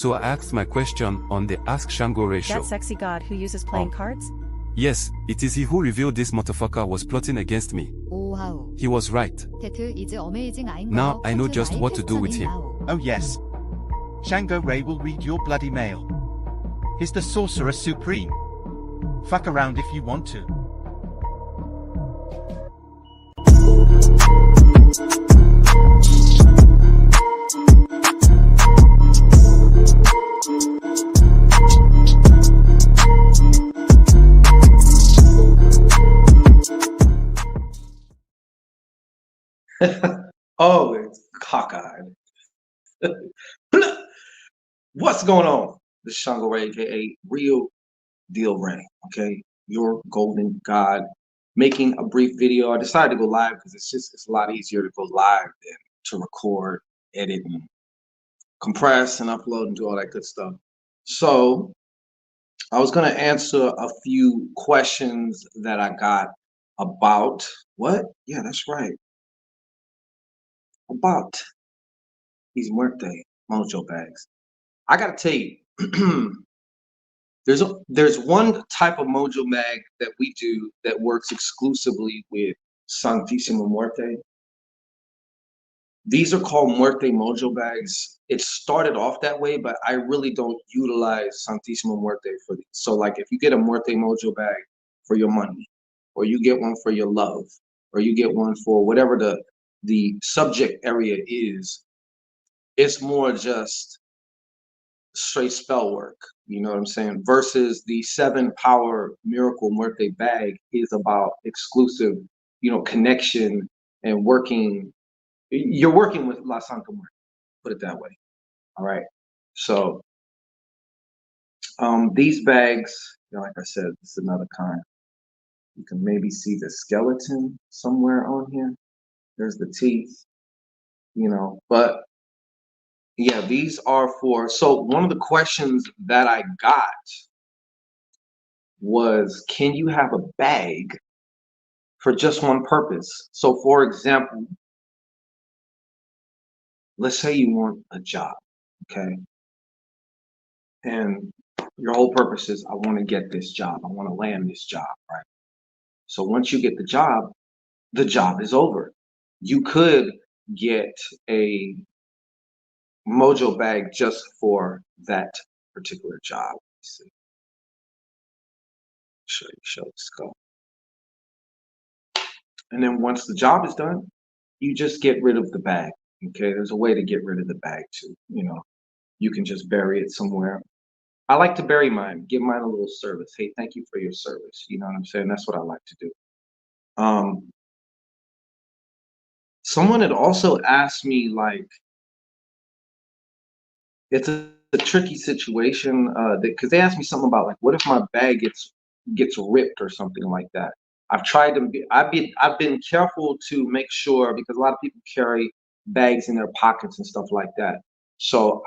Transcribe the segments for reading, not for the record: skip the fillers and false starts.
So I asked my question on the Ask Shango ratio. That sexy god who uses playing cards? Yes, it is he who revealed this motherfucker was plotting against me. 오하오. He was right. 테트 이제 어메이징 아인가요? Now I know just what to do with him. Oh yes. Shango Ray will read your bloody mail. He's the Sorcerer Supreme. Fuck around if you want to. Oh, it's cockeyed. What's going on? This is Shango Ray, aka Real Deal Ray. Okay, your golden god. Making a brief video. I decided to go live because it's a lot easier to go live than to record, edit, and compress and upload and do all that good stuff. So I was gonna answer a few questions that I got about what? Yeah, that's right. About these Muerte Mojo bags. I gotta tell you, there's one type of Mojo bag that we do that works exclusively with Santísimo Muerte. These are called Muerte Mojo bags. It started off that way, but I really don't utilize Santísimo Muerte for these. So like if you get a Muerte Mojo bag for your money, or you get one for your love, or you get one for whatever the subject area is, it's more just straight spell work, you know what I'm saying? Versus the 7-power Miracle Muerte bag is about exclusive, you know, connection and working. You're working with La Santa Muerte, put it that way. All right. So these bags, you know, like I said, it's another kind. You can maybe see the skeleton somewhere on here. There's the teeth, you know, but yeah, these are for, so one of the questions that I got was, can you have a bag for just one purpose? So for example, let's say you want a job, okay? And your whole purpose is, I want to get this job. I want to land this job, right? So once you get the job is over. You could get a Mojo bag just for that particular job. Let's see. Show this go. And then once the job is done, you just get rid of the bag. Okay, there's a way to get rid of the bag too. You know, you can just bury it somewhere. I like to bury mine, give mine a little service. Hey, thank you for your service. You know what I'm saying? That's what I like to do. Someone had also asked me, like, it's a tricky situation because they asked me something about, like, what if my bag gets ripped or something like that. I've tried to I've been careful to make sure, because a lot of people carry bags in their pockets and stuff like that. So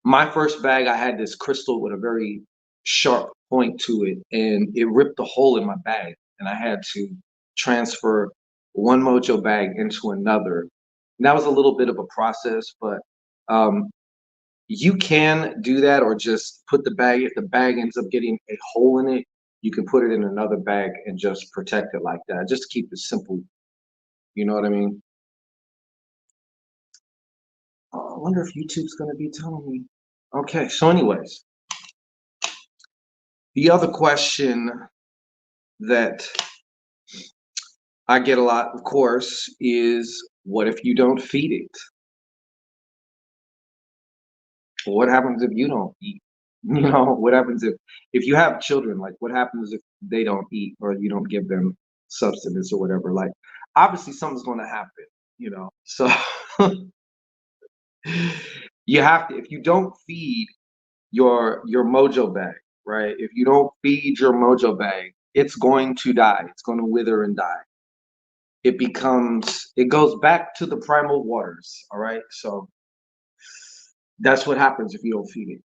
my first bag, I had this crystal with a very sharp point to it, and it ripped a hole in my bag, and I had to transfer one Mojo bag into another. And that was a little bit of a process, but you can do that, or just put the bag, if the bag ends up getting a hole in it, you can put it in another bag and just protect it like that, just to keep it simple. You know what I mean? I wonder if YouTube's going to be telling me. Okay, so anyways, the other question that I get a lot, of course, is what if you don't feed it? What happens if you don't eat? You know, what happens if you have children? Like, what happens if they don't eat, or you don't give them substance or whatever? Like, obviously something's going to happen, you know. So you have to, if you don't feed your Mojo bag, right? If you don't feed your Mojo bag, it's going to die. It's going to wither and die. It goes back to the primal waters. All right. So that's what happens if you don't feed it.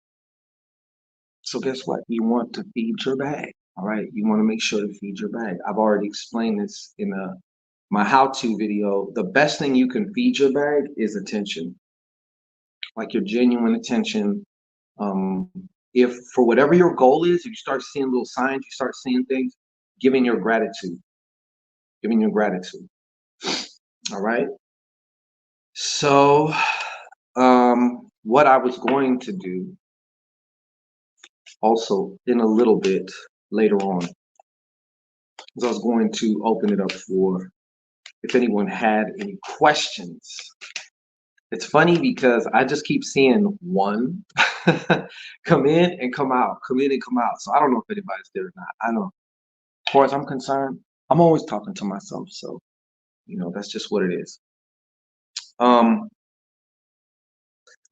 So guess what? You want to feed your bag. All right. You want to make sure to feed your bag. I've already explained this in my how-to video. The best thing you can feed your bag is attention. Like your genuine attention, If for whatever your goal is, if you start seeing little signs, you start seeing things, giving your gratitude, giving your gratitude. All right. So, what I was going to do also in a little bit later on is I was going to open it up for if anyone had any questions. It's funny because I just keep seeing one come in and come out, come in and come out. So I don't know if anybody's there or not. I know. As far as I'm concerned, I'm always talking to myself. So, that's just what it is.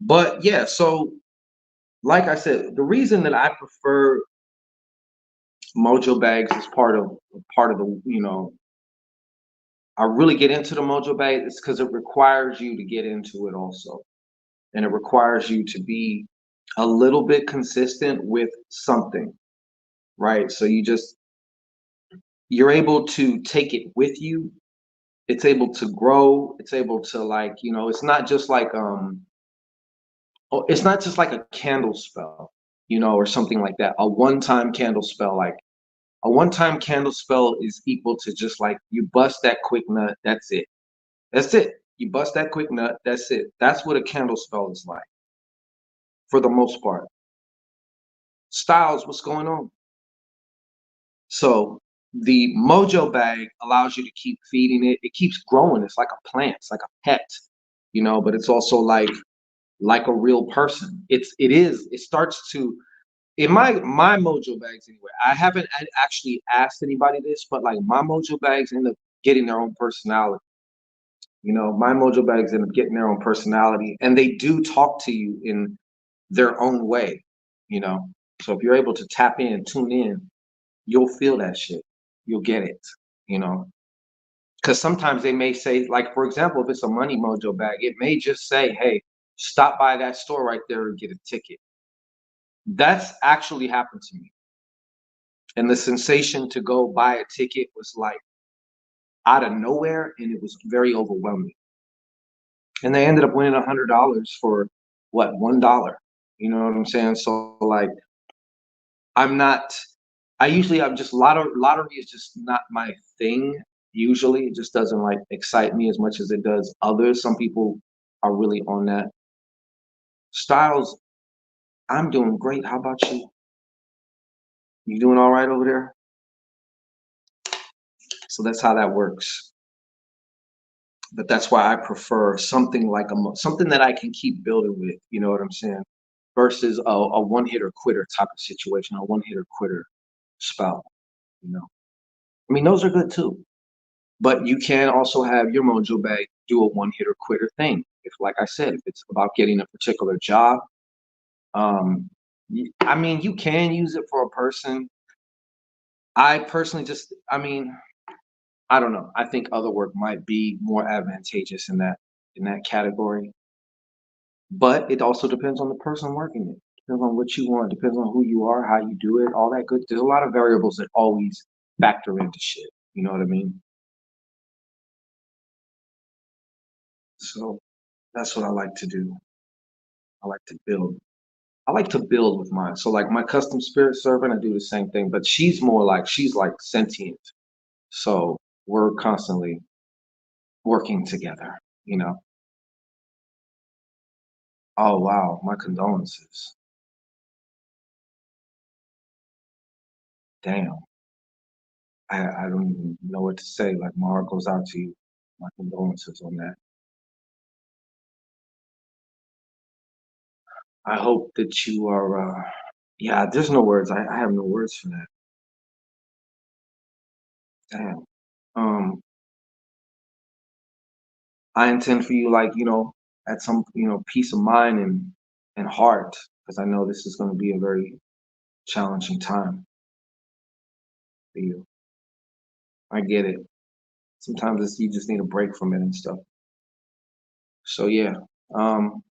But yeah, so like I said, the reason that I prefer Mojo Bags as part of the, I really get into the Mojo Bag is because it requires you to get into it also. And it requires you to be a little bit consistent with something, right? So you're able to take it with you. It's able to grow. It's able to it's not just like it's not just like a candle spell, or something like that. A one-time candle spell, like a one-time candle spell is equal to just like you bust that quick nut, that's it. That's it. You bust that quick nut, that's it. That's what a candle spell is like, for the most part. Styles, what's going on? So the Mojo Bag allows you to keep feeding it. It keeps growing. It's like a plant. It's like a pet, but it's also like a real person. It starts to in my Mojo Bags anyway. I haven't actually asked anybody this, but like my Mojo Bags end up getting their own personality. My Mojo Bags end up getting their own personality, and they do talk to you in their own way. So if you're able to tap in, tune in, you'll feel that shit. You'll get it. You know, because sometimes they may say, like for example, if it's a Money Mojo Bag, it may just say, "Hey, stop by that store right there and get a ticket." That's actually happened to me, and the sensation to go buy a ticket was like out of nowhere, and it was very overwhelming. And they ended up winning $100 for what, $1. You know what I'm saying? So like, I'm not. I'm just lottery is just not my thing. Usually, it just doesn't like excite me as much as it does others. Some people are really on that. Styles, I'm doing great. How about you? You doing all right over there? So that's how that works. But that's why I prefer something like something that I can keep building with. You know what I'm saying? Versus a one hitter quitter type of situation, a one hitter quitter spell. You know, I mean, those are good too. But you can also have your Mojo Bag do a one hitter quitter thing. If, like I said, if it's about getting a particular job, I mean, you can use it for a person. I personally I don't know. I think other work might be more advantageous in that category. But it also depends on the person working it. Depends on what you want. Depends on who you are, how you do it, all that good. There's a lot of variables that always factor into shit. You know what I mean? So that's what I like to do. I like to build. I like to build with mine. So like my custom spirit servant, I do the same thing, but she's like sentient. So we're constantly working together, you know. Oh wow, my condolences. Damn. I don't even know what to say. Like my heart goes out to you. My condolences on that. I hope that you are yeah, there's no words. I have no words for that. Damn. Um I intend for you like, at some, peace of mind and heart, because I know this is going to be a very challenging time for you. I get it. Sometimes you just need a break from it and stuff. So yeah. Um,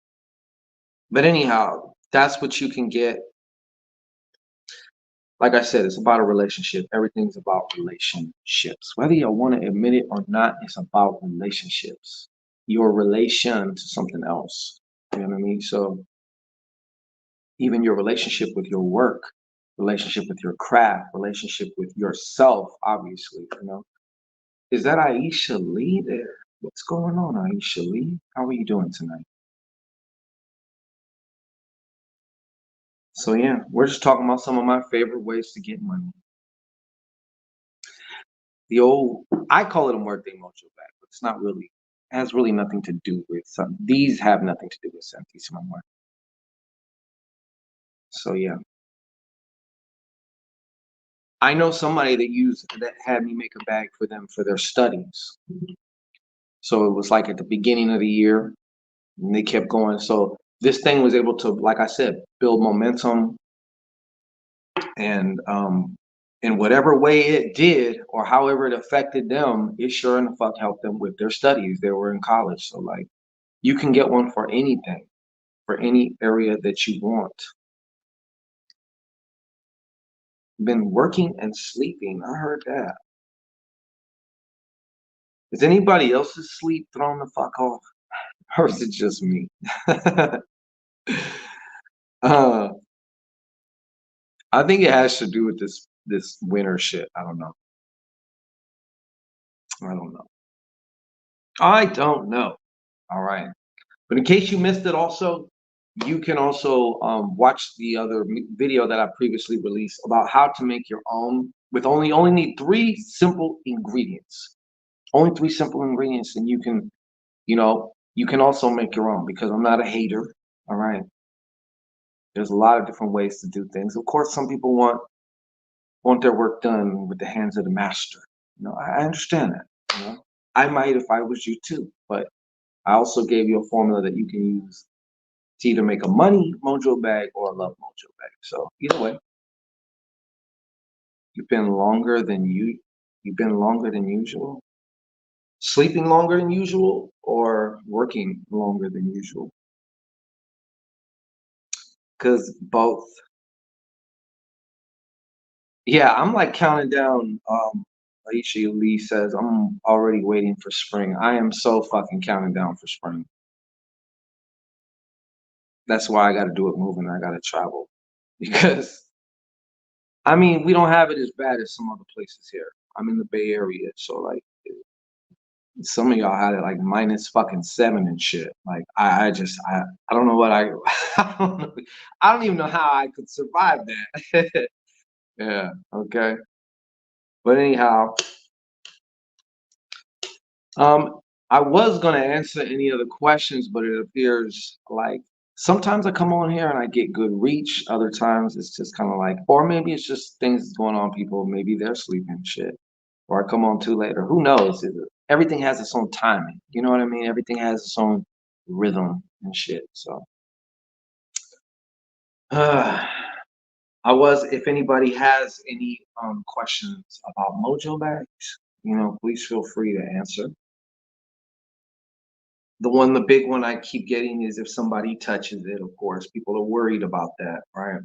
but anyhow, that's what you can get. Like I said, it's about a relationship. Everything's about relationships. Whether you want to admit it or not, it's about relationships. Your relation to something else. You know what I mean? So even your relationship with your work, relationship with your craft, relationship with yourself, obviously, you know. Is that Aisha Lee there? What's going on, Aisha Lee? How are you doing tonight? So yeah, we're just talking about some of my favorite ways to get money. The old, I call it a Muerte Mojo Bag, but it's not really, it has really nothing to do with some, these have nothing to do with Santísima Muerte. So yeah. I know somebody that had me make a bag for them for their studies. So it was like at the beginning of the year, and they kept going. So this thing was able to, like I said, build momentum, and in whatever way it did, or however it affected them, it sure in the fuck helped them with their studies. They were in college, so like you can get one for anything, for any area that you want. Been working and sleeping. I heard that. Is anybody else's sleep thrown the fuck off? Or is it just me? uh, I think it has to do with this winter shit. I don't know. I don't know. I don't know. All right. But in case you missed it, also, you can also watch the other video that I previously released about how to make your own with only need 3 simple ingredients. Only 3 simple ingredients, and you can, you know, you can also make your own because I'm not a hater. All right. There's a lot of different ways to do things. Of course, some people want their work done with the hands of the master. You know, I understand that. You know, I might if I was you too, but I also gave you a formula that you can use to either make a money mojo bag or a love mojo bag. So either way, you've been longer than you've been longer than usual, sleeping longer than usual, or working longer than usual. Because both. Yeah, I'm like counting down. Alicia Lee says, I'm already waiting for spring. I am so fucking counting down for spring. That's why I got to do it moving. I got to travel because I mean, we don't have it as bad as some other places here. I'm in the Bay Area, so like some of y'all had it like minus fucking 7 and shit. Like I don't know what I don't know, I don't even know how I could survive that. Yeah, okay. But anyhow, I was gonna answer any other questions, but it appears like sometimes I come on here and I get good reach. Other times it's just kind of like, or maybe it's just things going on. People maybe they're sleeping shit, or I come on too late, or who knows? Everything has its own timing. You know what I mean? Everything has its own rhythm and shit. So, if anybody has any questions about Mojo Bags, you know, please feel free to answer. The big one I keep getting is if somebody touches it, of course, people are worried about that, right?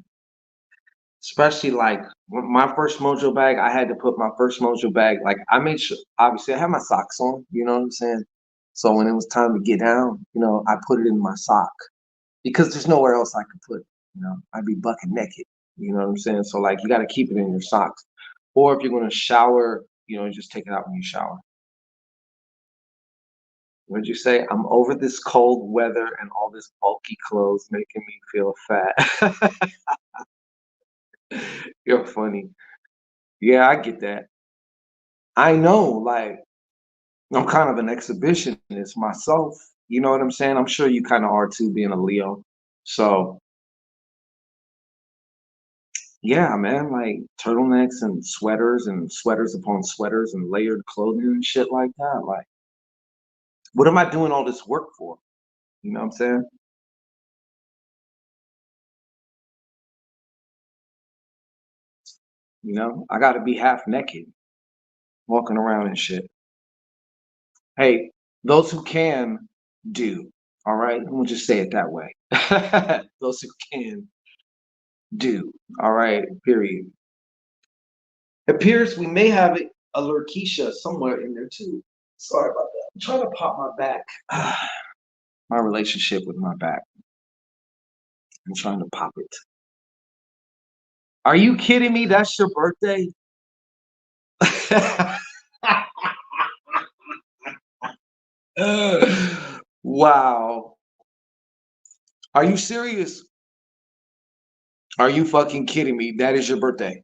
Especially like my first Mojo bag, I had to put my first Mojo bag, like I made sure, obviously I had my socks on, you know what I'm saying? So when it was time to get down, you know, I put it in my sock because there's nowhere else I could put it, you know, I'd be bucket naked, you know what I'm saying? So like you got to keep it in your socks. Or if you're going to shower, you know, just take it out when you shower. What'd you say? I'm over this cold weather and all this bulky clothes making me feel fat. You're funny. Yeah, I get that. I know, like, I'm kind of an exhibitionist myself. You know what I'm saying? I'm sure you kind of are too, being a Leo. So, yeah, man, like turtlenecks and sweaters upon sweaters and layered clothing and shit like that. Like, what am I doing all this work for? You know what I'm saying? You know, I got to be half naked walking around and shit. Hey, those who can do. All right, we'll just say it that way. Those who can do. All right, period. It appears we may have a Lurkeisha somewhere in there too. Sorry about that. I'm trying to pop my back. My relationship with my back. I'm trying to pop it. Are you kidding me? That's your birthday? Wow. Are you serious? Are you fucking kidding me? That is your birthday.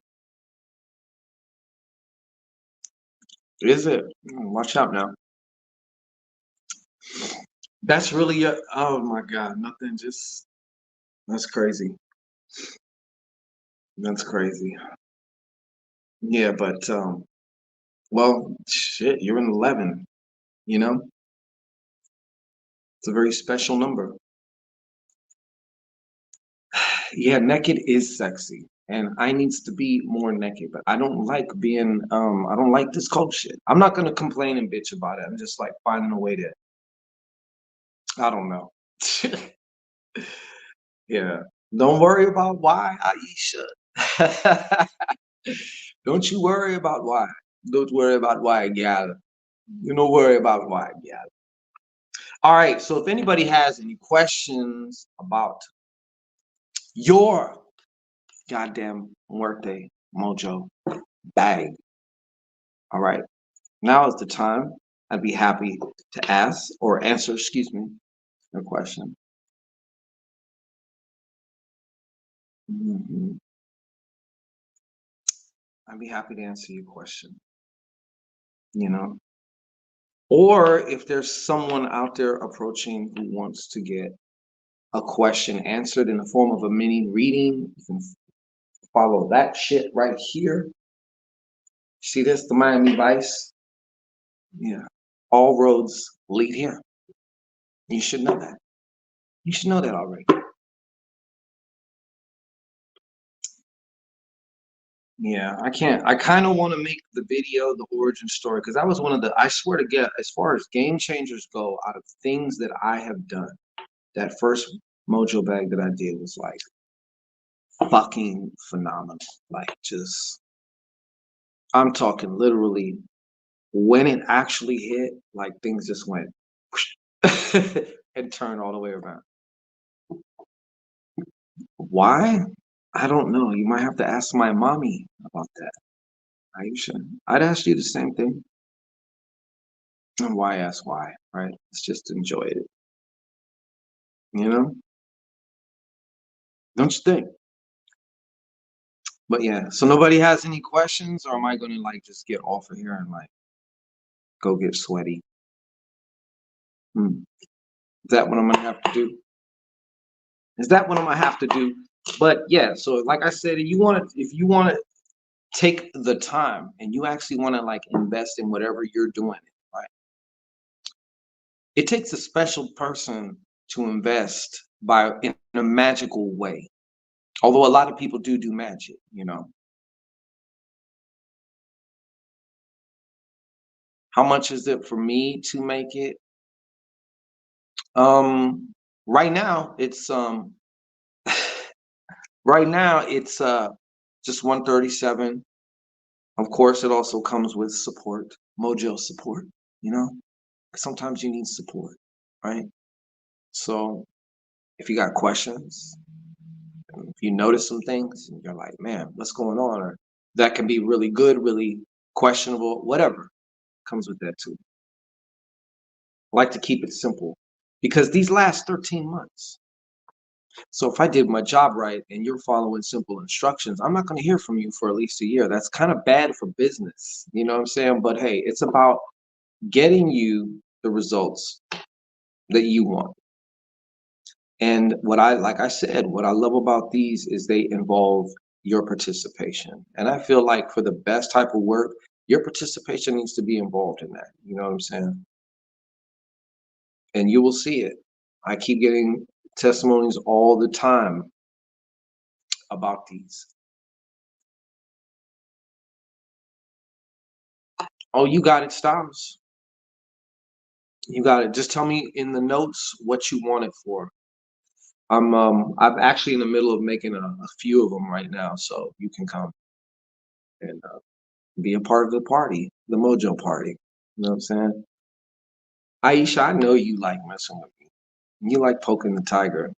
Is it? Watch out now. That's really your, oh my God, nothing, just, that's crazy. That's crazy. Yeah, but, well, shit, you're an 11, you know? It's a very special number. Yeah, naked is sexy. And I needs to be more naked, but I don't like being, I don't like this cold shit. I'm not gonna complain and bitch about it. I'm just like finding a way to, I don't know. Yeah. Don't worry about why, Aisha. Don't you worry about why. Don't worry about why, gal. You don't worry about why, gal. All right, so if anybody has any questions about your goddamn Muerte Mojo bag, all right, now is the time. I'd be happy to ask or answer, excuse me, your question. I'd be happy to answer your question, you know? Or if there's someone out there approaching who wants to get a question answered in the form of a mini reading, you can follow that shit right here. See this, the Miami Vice? Yeah. All roads lead here. You should know that. You should know that already. Yeah, I can't. I kind of want to make the video the origin story because that was one of the, I swear to God, as far as game changers go, out of things that I have done, that first Mojo bag that I did was like fucking phenomenal. Like just, I'm talking literally when it actually hit, like things just went and turned all the way around. Why? I don't know. You might have to ask my mommy about that. Aisha, I'd ask you the same thing. And why ask why, right? Let's just enjoy it. You know? Don't you think? But yeah, so nobody has any questions, or am I gonna like just get off of here and like go get sweaty? Is that what I'm gonna have to do? Is that what I'm gonna have to do? But yeah, so like I said, if you wanna take the time and you actually wanna like invest in whatever you're doing, right? It takes a special person to invest in a magical way. Although a lot of people do magic, you know. How much is it for me to make it? Right now it's right now it's just 137. Of course, it also comes with support, Mojo support, you know. Sometimes you need support, right? So if you got questions, if you notice some things, and you're like, man, what's going on? Or that can be really good, really questionable, whatever comes with that too. I like to keep it simple because these last 13 months. So if I did my job right and you're following simple instructions, I'm not going to hear from you for at least a year. That's kind of bad for business. You know what I'm saying? But hey, it's about getting you the results that you want. And like I said, what I love about these is they involve your participation. And I feel like for the best type of work, your participation needs to be involved in that. You know what I'm saying? And you will see it. I keep getting testimonies all the time about these. Oh, you got it, Styles. You got it. Just tell me in the notes what you want it for. I'm actually in the middle of making a few of them right now, so you can come and be a part of the party, the Mojo party. You know what I'm saying? Aisha, I know you like messing with me. You like poking the tiger.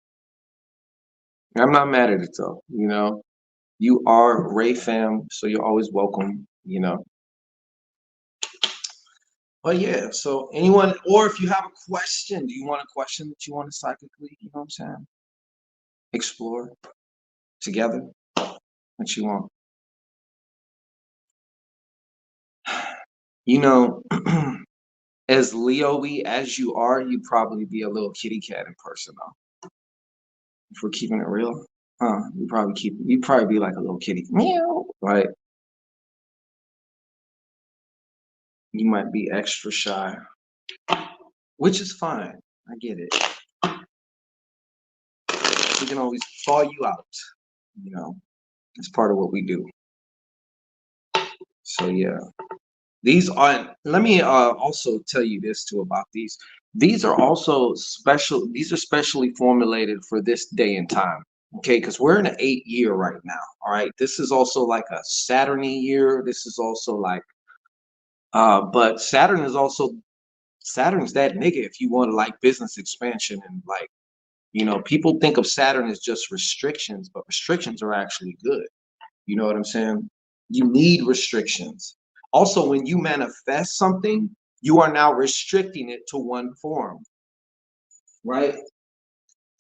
I'm not mad at it though. You know, you are Ray fam, so you're always welcome. You know. But yeah, so anyone, or if you have a question, do you want a question that you want to psychically, you know what I'm saying, explore together? What you want? You know, as Leo-y as you are, you'd probably be a little kitty cat in person though. If we're keeping it real, huh? You'd probably be like a little kitty, meow, right? You might be extra shy, which is fine. I get it. We can always thaw you out, you know. It's part of what we do. So yeah. These are, let me also tell you this too about these. These are also special, these are specially formulated for this day and time. Okay, because we're in an 8-year right now. All right. This is also like a Saturn-y year. This is also like but Saturn's that nigga if you want to like business expansion and like, you know, people think of Saturn as just restrictions, but restrictions are actually good. You know what I'm saying? You need restrictions. Also, when you manifest something, you are now restricting it to one form, right?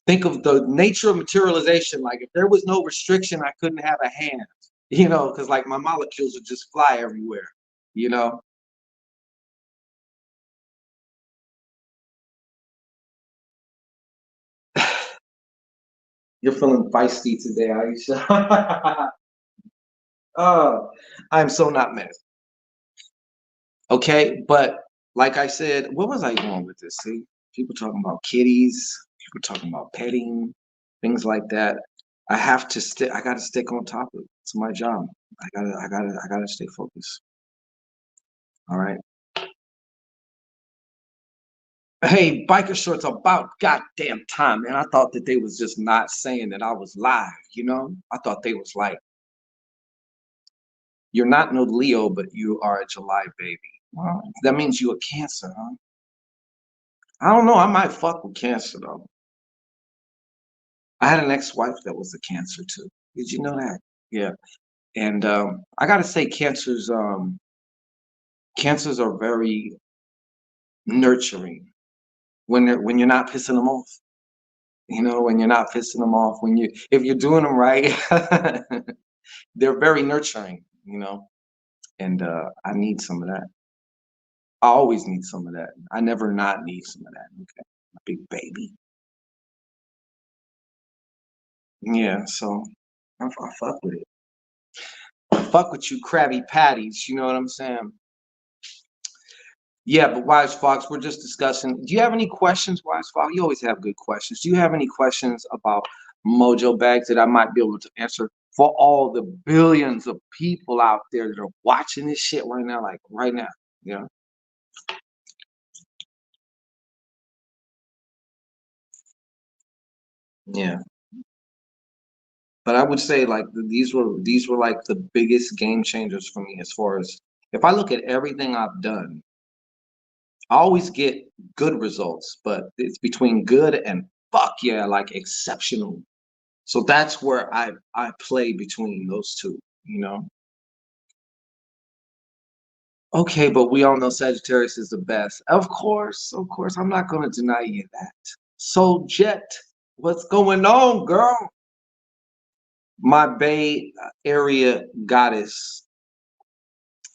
Think of the nature of materialization. Like if there was no restriction, I couldn't have a hand, you know, because like my molecules would just fly everywhere, you know? You're feeling feisty today, Aisha. Oh, I'm so not mad. Okay, but like I said, what was I going with this? See, people talking about kitties, people talking about petting, things like that. I have to stick. I got to stick on top of it. It's my job. I gotta stay focused. All right. Hey, biker shorts, about goddamn time, man. I thought that they was just not saying that I was live. You know, I thought they was like, you're not no Leo, but you are a July baby. Well, that means you a Cancer, huh? I don't know. I might fuck with Cancer though. I had an ex-wife that was a Cancer too. Did you know that? Yeah. And I gotta say, cancers are very nurturing when you're not pissing them off. You know, when you're not pissing them off, when you if you're doing them right, they're very nurturing. You know, and I need some of that. I always need some of that. I never not need some of that. Okay, my big baby. Yeah. So I fuck with it. I fuck with you, Krabby Patties. You know what I'm saying? Yeah, but Wise Fox, we're just discussing. Do you have any questions, Wise Fox? You always have good questions. Do you have any questions about Mojo Bags that I might be able to answer for all the billions of people out there that are watching this shit right now, like right now? Yeah. Yeah. But I would say like these were like the biggest game changers for me as far as if I look at everything I've done, I always get good results, but it's between good and fuck yeah, like exceptional. So that's where I play between those two, you know. Okay, but we all know Sagittarius is the best. Of course, I'm not gonna deny you that. So Jet, what's going on, girl? My Bay Area goddess.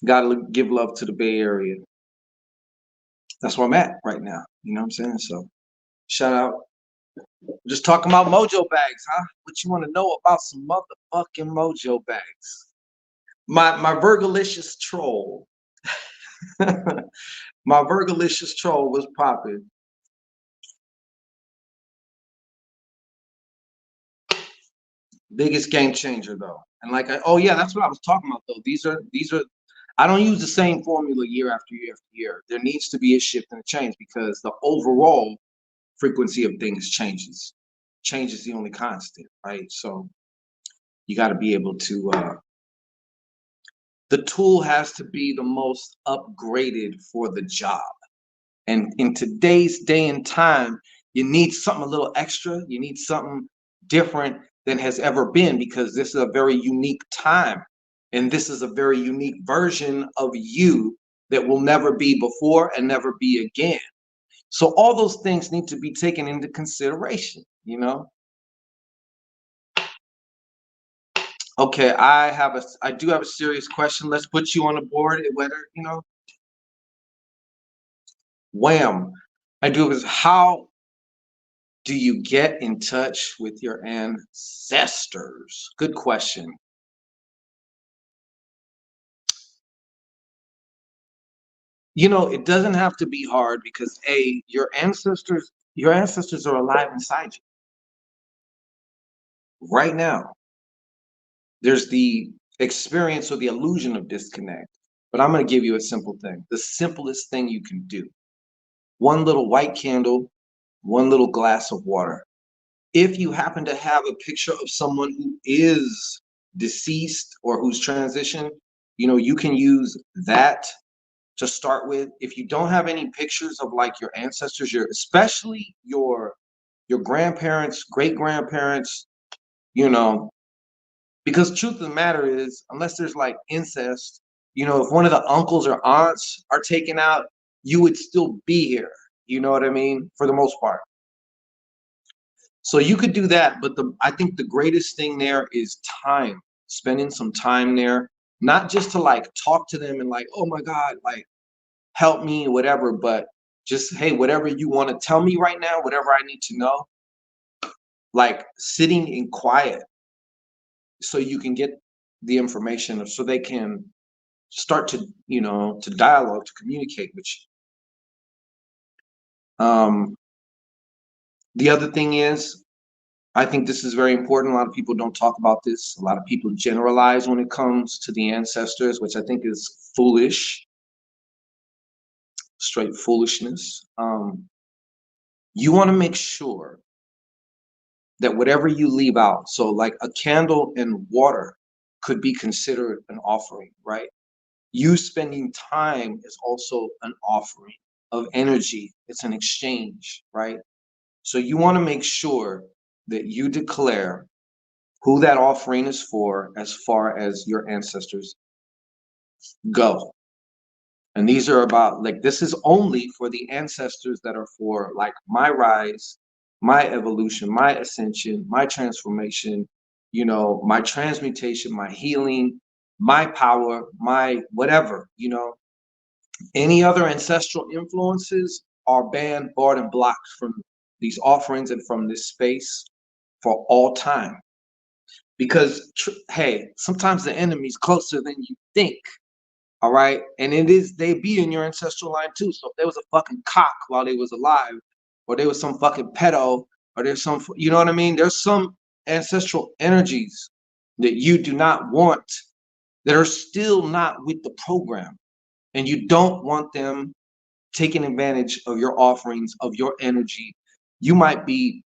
Gotta give love to the Bay Area. That's where I'm at right now. You know what I'm saying? So shout out. Just talking about Mojo Bags, huh? What you want to know about some motherfucking Mojo Bags? My Virgolicious troll. My Virgolicious troll was popping. Biggest game changer though. And like oh yeah, that's what I was talking about though. These are I don't use the same formula year after year after year. There needs to be a shift and a change because the overall frequency of things changes. Change is the only constant, right? So you got to be able to the tool has to be the most upgraded for the job. And in today's day and time, you need something a little extra. You need something different than has ever been, because this is a very unique time. And this is a very unique version of you that will never be before and never be again. So all those things need to be taken into consideration, you know? Okay, I do have a serious question. Let's put you on the board, whether, you know, wham. I do is, how do you get in touch with your ancestors? Good question. You know, it doesn't have to be hard, because your ancestors are alive inside you right now. There's the experience or the illusion of disconnect, but I'm going to give you a simple thing. The simplest thing you can do: one little white candle, one little glass of water. If you happen to have a picture of someone who is deceased or who's transitioned, you know, you can use that to start with. If you don't have any pictures of like your ancestors, especially your grandparents, great grandparents, you know, because truth of the matter is, unless there's like incest, you know, if one of the uncles or aunts are taken out, you would still be here. You know what I mean? For the most part. So you could do that, but I think the greatest thing there is time, spending some time there, not just to like talk to them and like, oh my God, like help me, whatever, but just, hey, whatever you want to tell me right now, whatever I need to know, like sitting in quiet so you can get the information, so they can start to, you know, to dialogue, to communicate with you. The other thing is, I think this is very important. A lot of people don't talk about this. A lot of people generalize when it comes to the ancestors, which I think is foolish, straight foolishness. You want to make sure that whatever you leave out, so like a candle and water could be considered an offering, right? You spending time is also an offering of energy. It's an exchange, right? So you want to make sure that you declare who that offering is for as far as your ancestors go. And these are about, like, this is only for the ancestors that are for like my rise, my evolution, my ascension, my transformation, you know, my transmutation, my healing, my power, my whatever, you know. Any other ancestral influences are banned, barred, and blocked from these offerings and from this space for all time. Because, hey, sometimes the enemy's closer than you think. All right. And they be in your ancestral line too. So if there was a fucking cock while they was alive, or there was some fucking pedo, or there's some, you know what I mean? There's some ancestral energies that you do not want, that are still not with the program. And you don't want them taking advantage of your offerings, of your energy. You might be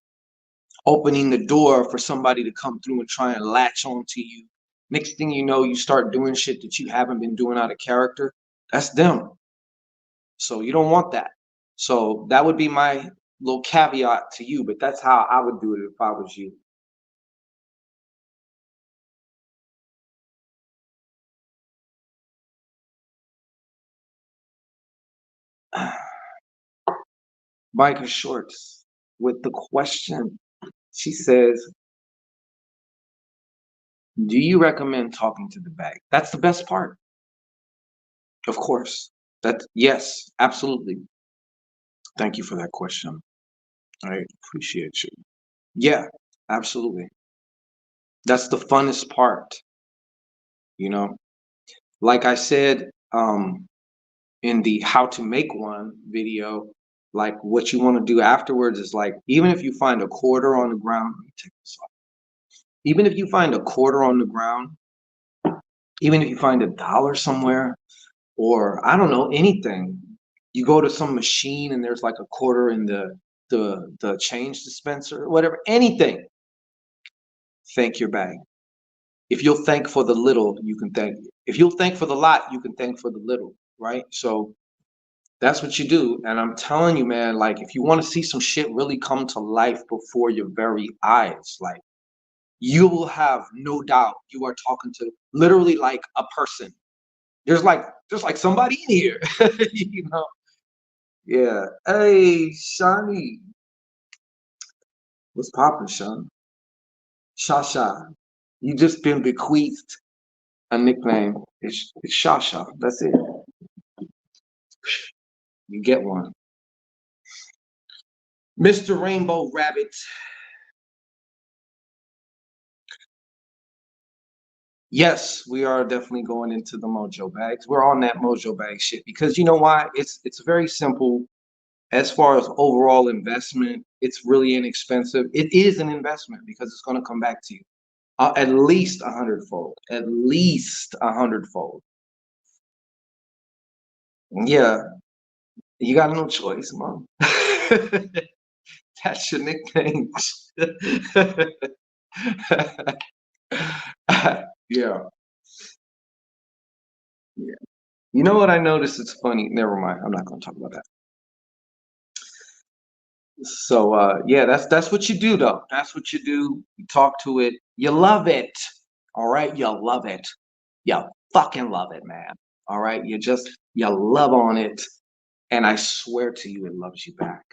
opening the door for somebody to come through and try and latch onto you. Next thing you know, you start doing shit that you haven't been doing out of character. That's them. So you don't want that. So that would be my little caveat to you, but that's how I would do it if I was you. Micah Shorts with the question. She says, do you recommend talking to the bag? That's the best part. Of course. Yes, absolutely. Thank you for that question. I appreciate you. Yeah, absolutely. That's the funnest part, you know. Like I said, in the how to make one video, like what you want to do afterwards is like, even if you find a quarter on the ground, let me take this off. Even if you find a quarter on the ground, even if you find $1 somewhere, or I don't know, anything, you go to some machine and there's like a quarter in the change dispenser, whatever, anything, thank your bag. If you'll thank for the little, you can thank. If you'll thank for the lot, you can thank for the little, right? So that's what you do. And I'm telling you, man, like if you want to see some shit really come to life before your very eyes, like you will have no doubt you are talking to literally like a person. There's like somebody in here, you know. Yeah. Hey, Shani, what's poppin', Sean? Shasha, you just been bequeathed a nickname. It's Shasha. That's it. You get one. Mr. Rainbow Rabbit. Yes, we are definitely going into the mojo bags. We're on that mojo bag shit because you know why? It's very simple. As far as overall investment, it's really inexpensive. It is an investment because it's going to come back to you at least 100-fold. At least 100-fold. Yeah, you got no choice, mom. That's your nickname. Yeah. Yeah. You know what I noticed? It's funny. Never mind. I'm not going to talk about that. So yeah, that's what you do though. That's what you do. You talk to it. You love it. All right, you love it. You fucking love it, man. All right, you love on it, and I swear to you, it loves you back.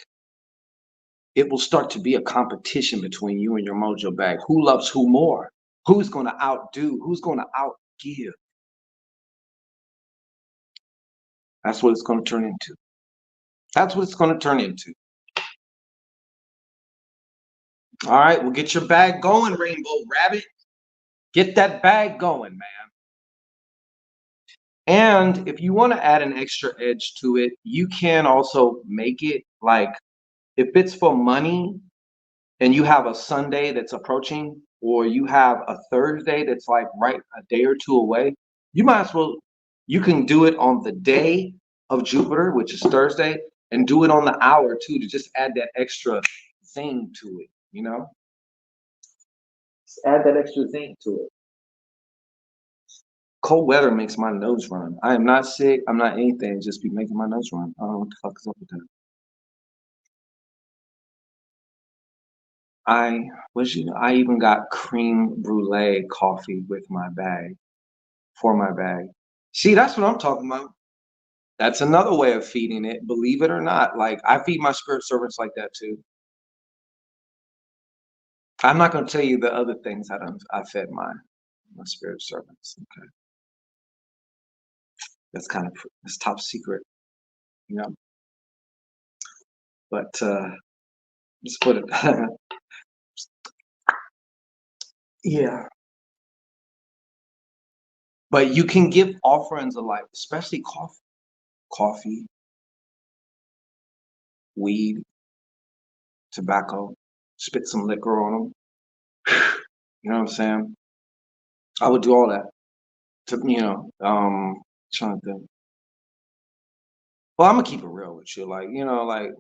It will start to be a competition between you and your mojo bag. Who loves who more? Who's going to outdo? Who's going to outgive? That's what it's going to turn into. That's what it's going to turn into. All right, well, get your bag going, Rainbow Rabbit. Get that bag going, man. And if you want to add an extra edge to it, you can also make it like if it's for money and you have a Sunday that's approaching, or you have a Thursday that's like right a day or two away, you might as well, you can do it on the day of Jupiter, which is Thursday, and do it on the hour too to just add that extra thing to it, you know? Just add that extra thing to it. Cold weather makes my nose run. I am not sick. I'm not anything. Just be making my nose run. I don't know what the fuck is up with that. I even got creme brulee coffee with my bag, for my bag. See, that's what I'm talking about. That's another way of feeding it, believe it or not. Like I feed my spirit servants like that too. I'm not going to tell you the other things I fed my spirit servants. Okay, that's top secret, you know. But just put it. Yeah. But you can give offerings of life, especially coffee, weed, tobacco, spit some liquor on them. You know what I'm saying? I would do all that. Trying to think. Well, I'm gonna keep it real with you. Like, like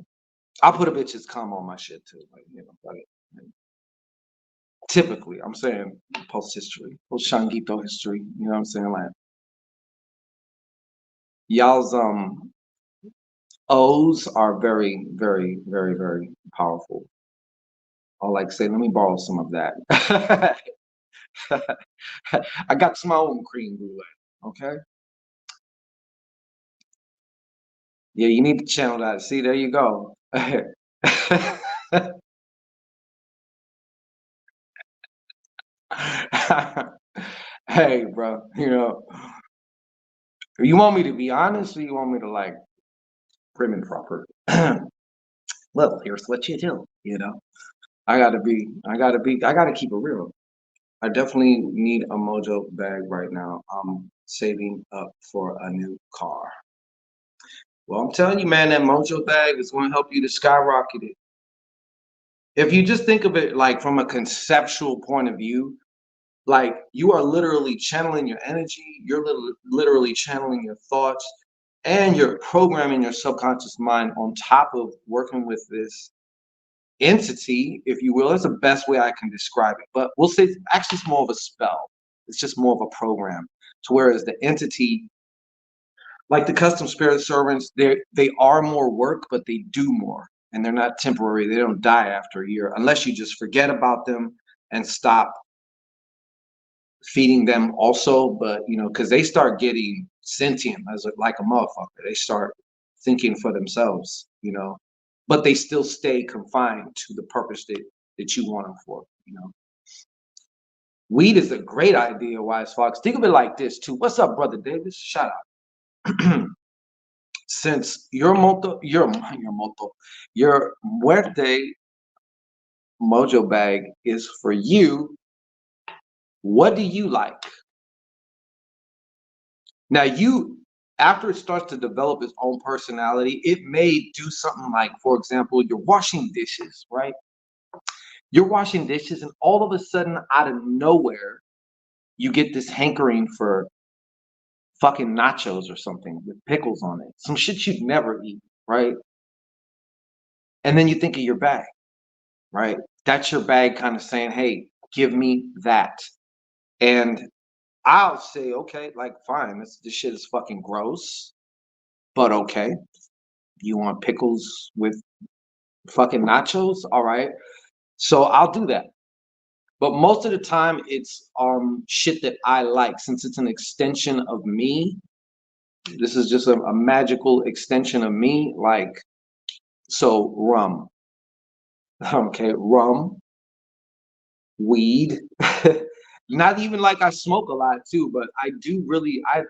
I'll put a bitch's cum on my shit too. Like typically, I'm saying post history, post Shangito history. You know what I'm saying? Like y'all's O's are very, very, very, very powerful. I'll like say, let me borrow some of that. I got my own cream brulee. Okay. Yeah, you need to channel that. See, there you go. Hey, bro, you want me to be honest or you want me to like prim and proper? Well, here's what you do, I gotta keep it real. I definitely need a mojo bag right now. I'm saving up for a new car. Well, I'm telling you, man, that mojo bag is going to help you to skyrocket it. If you just think of it like from a conceptual point of view, like you are literally channeling your energy, you're literally channeling your thoughts, and you're programming your subconscious mind on top of working with this entity, if you will. That's the best way I can describe it. But we'll say actually it's more of a spell. It's just more of a program. To whereas the entity, like the custom spirit servants, they are more work, but they do more. And they're not temporary. They don't die after a year unless you just forget about them and stop feeding them also, but you know, because they start getting sentient as like a motherfucker. They start thinking for themselves, you know, but they still stay confined to the purpose that you want them for, you know. Weed is a great idea, Wise Fox. Think of it like this too. What's up, brother Davis? Shout out. Since your Muerte Mojo Bag is for you, what do you like? Now you, after it starts to develop its own personality, it may do something like, for example, you're washing dishes, right? You're washing dishes and all of a sudden out of nowhere, you get this hankering for fucking nachos or something with pickles on it. Some shit you'd never eat, right? And then you think of your bag, right? That's your bag kind of saying, hey, give me that. And I'll say, okay, like, fine, this shit is fucking gross, but okay. You want pickles with fucking nachos? All right. So I'll do that. But most of the time it's shit that I like, since it's an extension of me. This is just a magical extension of me. Like, so rum. Okay, rum, weed. Not even like I smoke a lot too, but I do really, I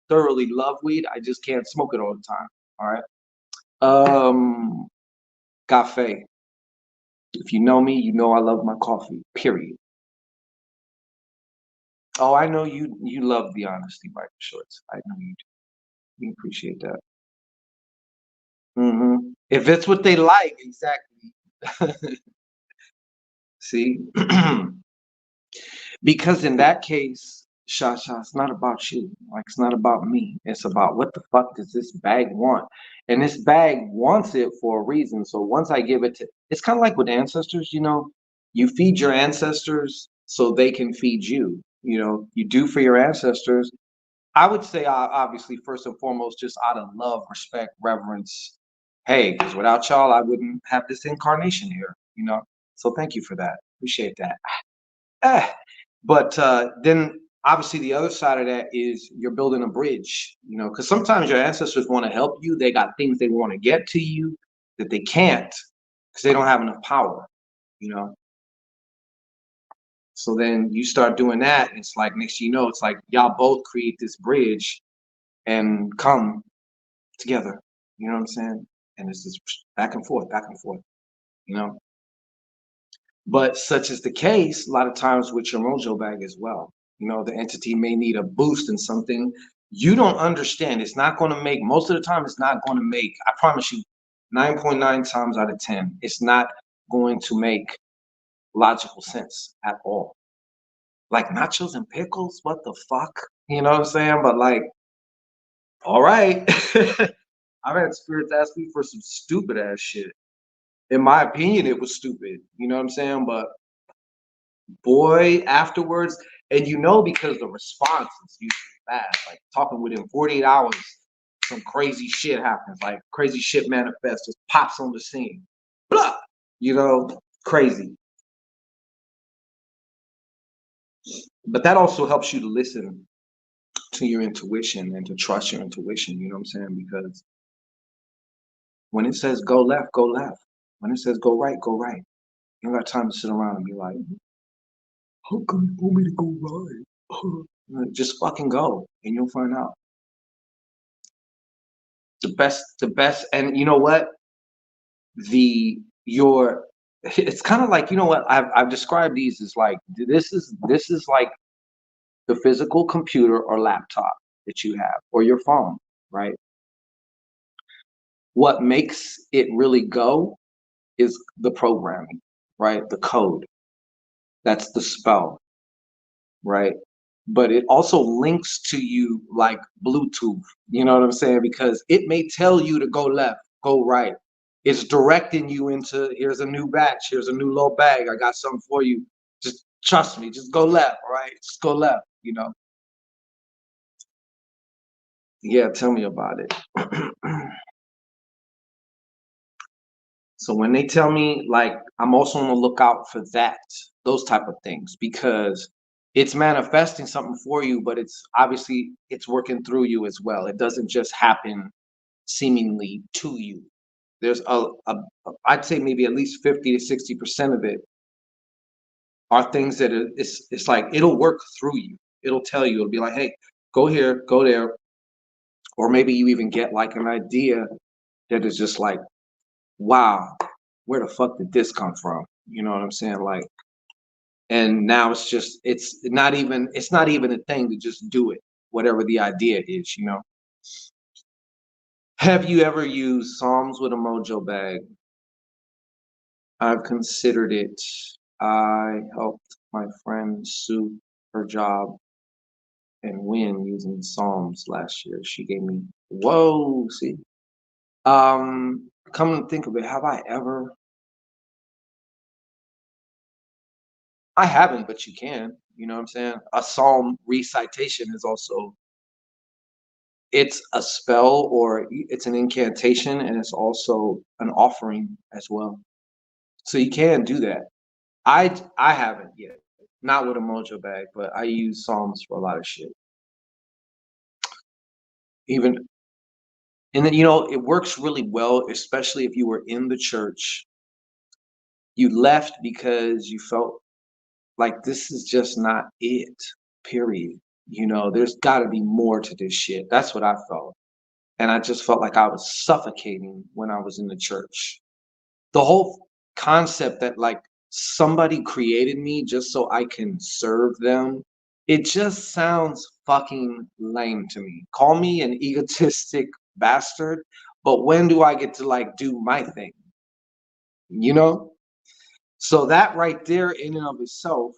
thoroughly love weed. I just can't smoke it all the time. All right. Cafe. If you know me, you know I love my coffee. Period. Oh, I know you love the honesty, Michael Shorts. I know you do. We appreciate that. If it's what they like, exactly. See? Because in that case, Shasha, it's not about you. Like, it's not about me. It's about what the fuck does this bag want? And this bag wants it for a reason. So once I give it to, it's kind of like with ancestors, you know, you feed your ancestors so they can feed you. You know, you do for your ancestors. I would say, obviously, first and foremost, just out of love, respect, reverence. Hey, because without y'all, I wouldn't have this incarnation here, you know? So thank you for that. Appreciate that. But then obviously the other side of that is you're building a bridge, you know, because sometimes your ancestors want to help you. They got things they want to get to you that they can't because they don't have enough power, you know. So then you start doing that. And it's like, next thing you know, it's like y'all both create this bridge and come together. You know what I'm saying? And it's just back and forth, you know. But such is the case a lot of times with your mojo bag as well. You know, the entity may need a boost in something you don't understand. It's not going to make, most of the time, it's not going to make, I promise you, 9.9 times out of 10, it's not going to make logical sense at all. Like nachos and pickles, what the fuck? You know what I'm saying? But like, all right. I've had spirits ask me for some stupid ass shit. In my opinion, it was stupid. You know what I'm saying? But boy, afterwards, and you know, because the response is usually fast. Like talking within 48 hours, some crazy shit happens. Like crazy shit manifests, just pops on the scene. Blah! You know, crazy. But that also helps you to listen to your intuition and to trust your intuition. You know what I'm saying? Because when it says go left, go left. When it says go right, go right. You don't got time to sit around and be like, how come you want me to go right? Just fucking go and you'll find out. The best, and you know what? It's kind of like, you know what? I've described these as like, this is like the physical computer or laptop that you have, or your phone, right? What makes it really go is the programming, right? The code. That's the spell, right? But it also links to you like Bluetooth, you know what I'm saying? Because it may tell you to go left, go right. It's directing you into, here's a new batch, here's a new little bag, I got something for you. Just trust me, just go left, all right? Just go left, you know? Yeah, tell me about it. So when they tell me, like, I'm also on the lookout for that, those type of things, because it's manifesting something for you, but it's obviously it's working through you as well. It doesn't just happen seemingly to you. There's I'd say maybe at least 50 to 60% of it are things that it's like it'll work through you. It'll tell you, it'll be like, hey, go here, go there. Or maybe you even get like an idea that is just like, wow, where the fuck did this come from? You know what I'm saying? Like, and now it's not even a thing to just do it, whatever the idea is, you know. Have you ever used Psalms with a Mojo Bag? I've considered it. I helped my friend Sue her job and win using Psalms last year. She gave me whoa, see. Come to think of it, have I ever? I haven't, but you can. You know what I'm saying? A psalm recitation is also it's a spell or it's an incantation and it's also an offering as well. So you can do that. I haven't yet. Not with a Mojo Bag, but I use psalms for a lot of shit. Even and then it works really well, especially if you were in the church. You left because you felt like this is just not it. Period. There's got to be more to this shit. That's what I felt. And I just felt like I was suffocating when I was in the church. The whole concept that like somebody created me just so I can serve them, it just sounds fucking lame to me. Call me an egotistic bastard, but when do I get to like do my thing? You know? So that right there in and of itself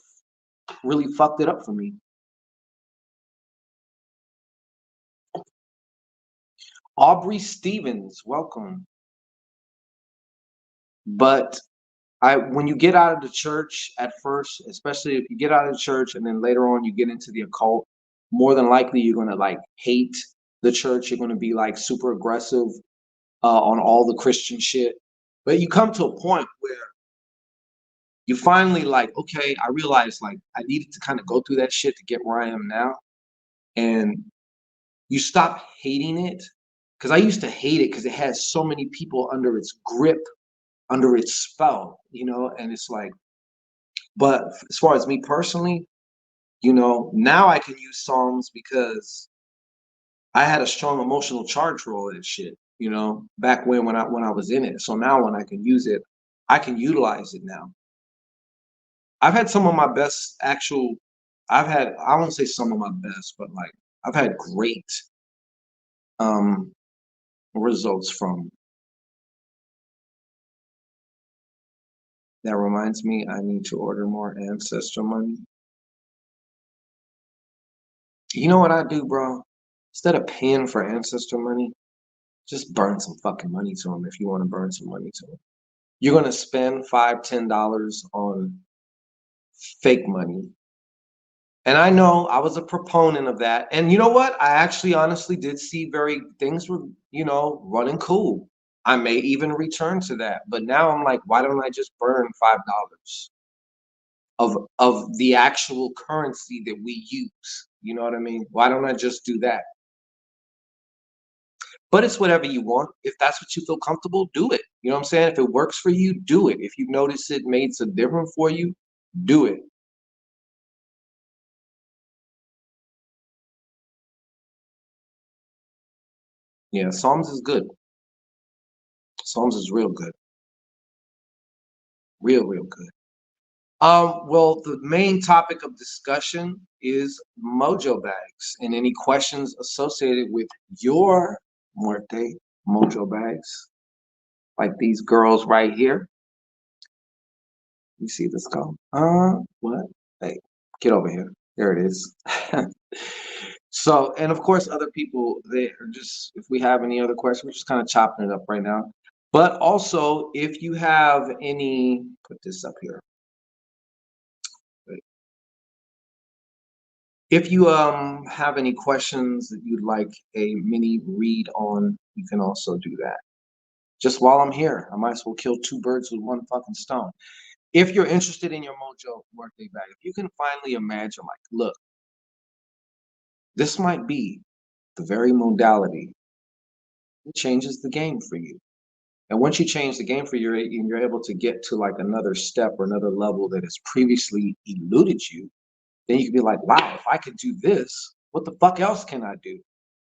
really fucked it up for me. Aubrey Stevens, welcome. But when you get out of the church at first, especially if you get out of the church and then later on you get into the occult, more than likely you're gonna like hate the church. You're gonna be like super aggressive on all the Christian shit. But you come to a point where you finally like, okay, I realized like I needed to kind of go through that shit to get where I am now. And you stop hating it. Because I used to hate it because it has so many people under its grip, under its spell, and it's like, but as far as me personally, now I can use Psalms because I had a strong emotional charge for all that shit, back when I was in it. So now when I can use it, I can utilize it now. I've had some of my best I won't say some of my best, but like I've had great results from. That reminds me, I need to order more ancestor money. You know what I do, bro? Instead of paying for ancestor money, just burn some fucking money to them if you want to burn some money to them. You're going to spend $5, $10 on fake money. And I know I was a proponent of that. And you know what? I actually honestly did see things were, running cool. I may even return to that. But now I'm like, why don't I just burn $5 of the actual currency that we use? You know what I mean? Why don't I just do that? But it's whatever you want. If that's what you feel comfortable, do it. You know what I'm saying? If it works for you, do it. If you notice it made some difference for you, do it. Yeah, Psalms is good. Psalms is real good. Real, real good. Well, the main topic of discussion is Mojo Bags and any questions associated with your Muerte Mojo Bags, like these girls right here. You see this go? What? Hey, get over here. There it is. So, and of course, other people, they are just, if we have any other questions, we're just kind of chopping it up right now. But also, if you have any, put this up here. If you have any questions that you'd like a mini read on, you can also do that. Just while I'm here, I might as well kill two birds with one fucking stone. if you're interested in your Mojo Muerte bag, if you can finally imagine, like, look, this might be the very modality that changes the game for you. And once you change the game for you, and you're able to get to like another step or another level that has previously eluded you, then you can be like, wow, if I could do this, what the fuck else can I do?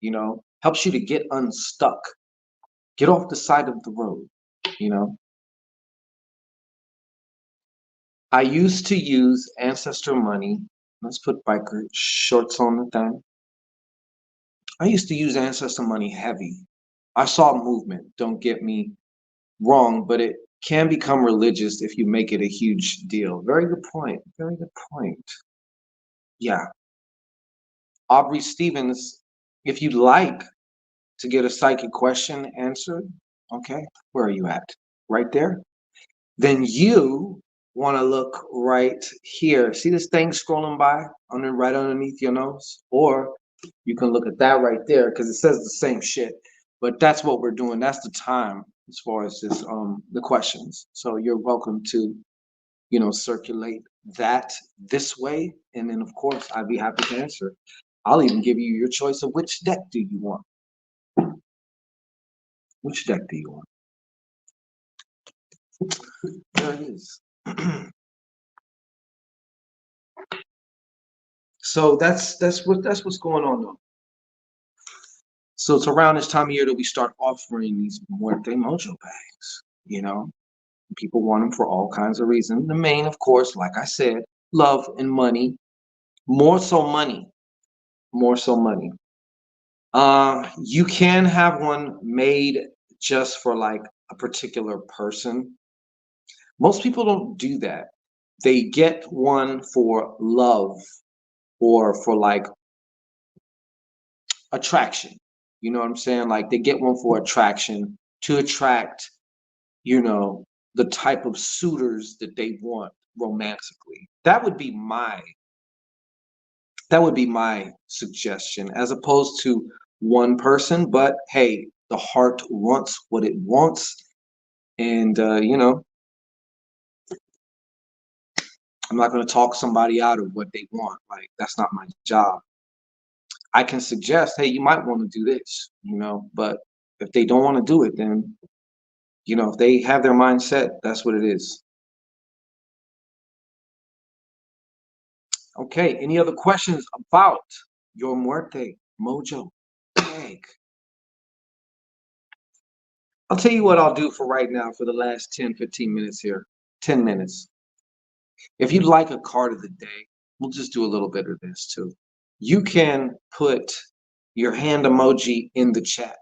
You know, helps you to get unstuck, get off the side of the road, you know. I used to use ancestor money. Let's put biker shorts on the thing. I used to use ancestor money heavy. I saw movement, don't get me wrong, but it can become religious if you make it a huge deal. Very good point. Very good point. Yeah. Aubrey Stevens, if you'd like to get a psychic question answered, okay, where are you at? Right there? Then you want to look right here. See this thing scrolling by right underneath your nose? Or you can look at that right there because it says the same shit. But that's what we're doing. That's the time as far as this the questions. So you're welcome to, you know, circulate that this way. And then of course I'd be happy to answer. I'll even give you your choice of which deck do you want. Which deck do you want? There it is. So that's what's going on though. So it's around this time of year that we start offering these Muerte Mojo bags. You know, people want them for all kinds of reasons. The main, of course, like I said, love and money. More so money. More so money. You can have one made just for like a particular person. Most people don't do that. They get one for love or for like attraction. You know what I'm saying? Like they get one for attraction to attract, you know, the type of suitors that they want romantically. That would be my suggestion, as opposed to one person. But hey, the heart wants what it wants, and you know, I'm not going to talk somebody out of what they want. Like that's not my job. I can suggest, hey, you might want to do this, you know, but if they don't want to do it, then, you know, if they have their mind set, that's what it is. Okay, any other questions about your Muerte Mojo bag? I'll tell you what I'll do for right now for the last 10, 15 minutes here. 10 minutes. If you'd like a card of the day, we'll just do a little bit of this too. You can put your hand emoji in the chat.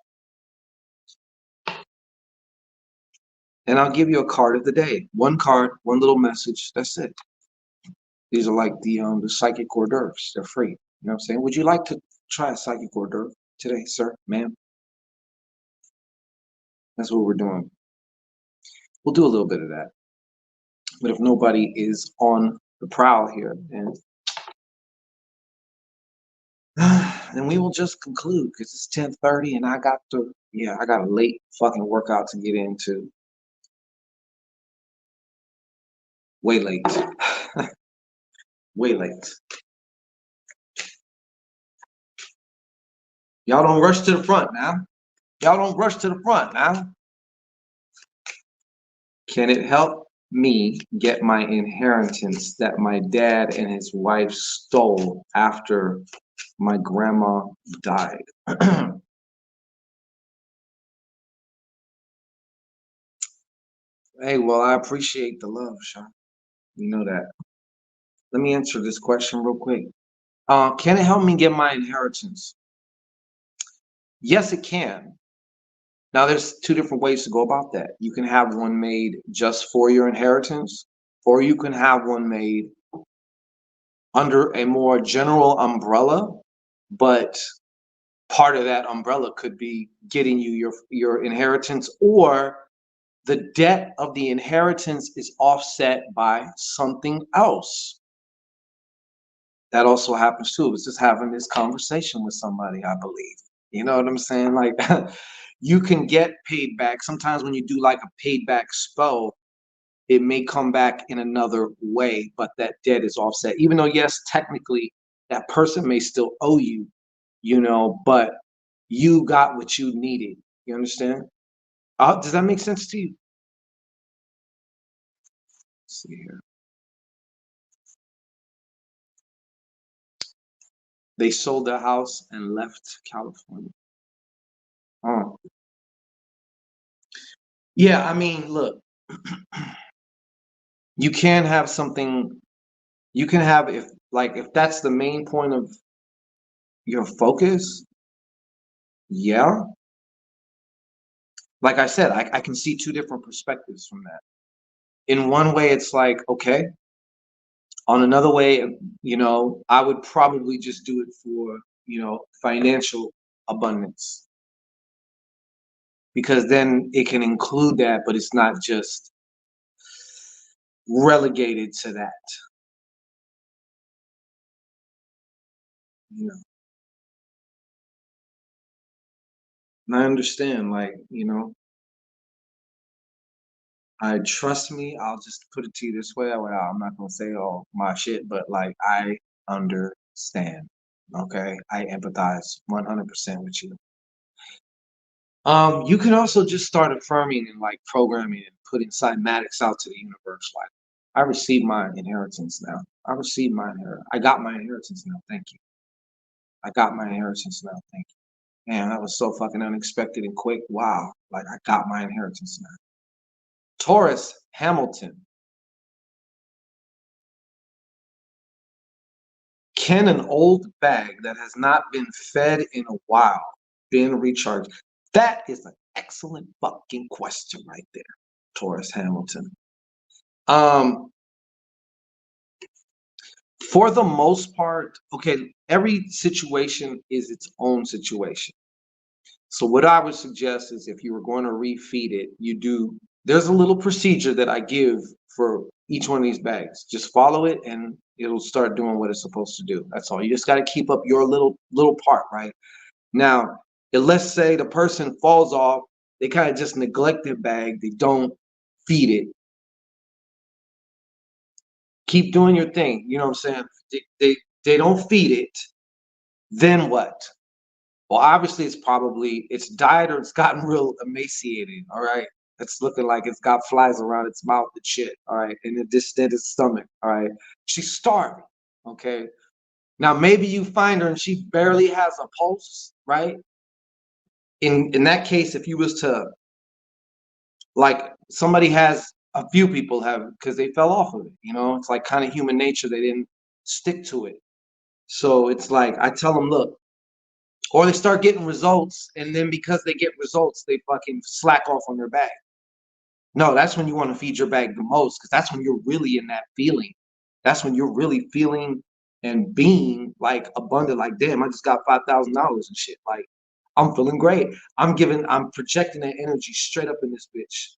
And I'll give you a card of the day. One card, one little message. That's it. These are like the psychic hors d'oeuvres. They're free. You know what I'm saying? Would you like to try a psychic hors d'oeuvre today, sir, ma'am? That's what we're doing. We'll do a little bit of that. But if nobody is on the prowl here, then we will just conclude because it's 10:30 and I got a late fucking workout to get into. Way late. Way late. Y'all don't rush to the front now. Y'all don't rush to the front now. Can it help me get my inheritance that my dad and his wife stole after my grandma died? Hey, well, I appreciate the love, Sean. You know that. Let me answer this question real quick. Can it help me get my inheritance? Yes, it can. Now, there's two different ways to go about that. You can have one made just for your inheritance, or you can have one made under a more general umbrella, but part of that umbrella could be getting you your inheritance, or the debt of the inheritance is offset by something else. That also happens too. I was just having this conversation with somebody, I believe. You know what I'm saying? Like you can get paid back. Sometimes when you do like a paid back spell, it may come back in another way, but that debt is offset. Even though, yes, technically that person may still owe you, you know, but you got what you needed. You understand? Does that make sense to you? Let's see here. They sold their house and left California. Oh. Yeah, I mean, look, you can have something, you can have, if that's the main point of your focus, yeah. Like I said, I can see two different perspectives from that. In one way, it's like, okay. On another way, you know, I would probably just do it for, you know, financial abundance. Because then it can include that, but it's not just relegated to that. You know. And I understand, like, you know, trust me, I'll just put it to you this way. I'm not gonna say all my shit, but like I understand. Okay. I empathize 100% with you. You can also just start affirming and like programming and putting cymatics out to the universe. Like, I received my inheritance now. I received my inheritance. I got my inheritance now. Thank you. I got my inheritance now. Thank you. Man, that was so fucking unexpected and quick. Wow. Like, I got my inheritance now. Taurus Hamilton. Can an old bag that has not been fed in a while been recharged? That is an excellent fucking question right there, Taurus Hamilton. For the most part, okay, every situation is its own situation. So what I would suggest is if you were going to refeed it, there's a little procedure that I give for each one of these bags. Just follow it and it'll start doing what it's supposed to do. That's all. You just got to keep up your little part, right? Now, let's say the person falls off, they kind of just neglect their bag, they don't feed it. Keep doing your thing. You know what I'm saying? They don't feed it. Then what? Well, obviously it's died or it's gotten real emaciated. All right. It's looking like it's got flies around its mouth and shit. All right. And a distended stomach. All right. She's starving. Okay. Now maybe you find her and she barely has a pulse, right? In that case, if you was to, like, a few people have, because they fell off of it, you know, it's like kind of human nature. They didn't stick to it. So it's like, I tell them, look, or they start getting results, and then because they get results, they fucking slack off on their bag. No, that's when you want to feed your bag the most, because that's when you're really in that feeling. That's when you're really feeling and being like abundant, like, damn, I just got $5,000 and shit. Like, I'm feeling great. I'm projecting that energy straight up in this bitch.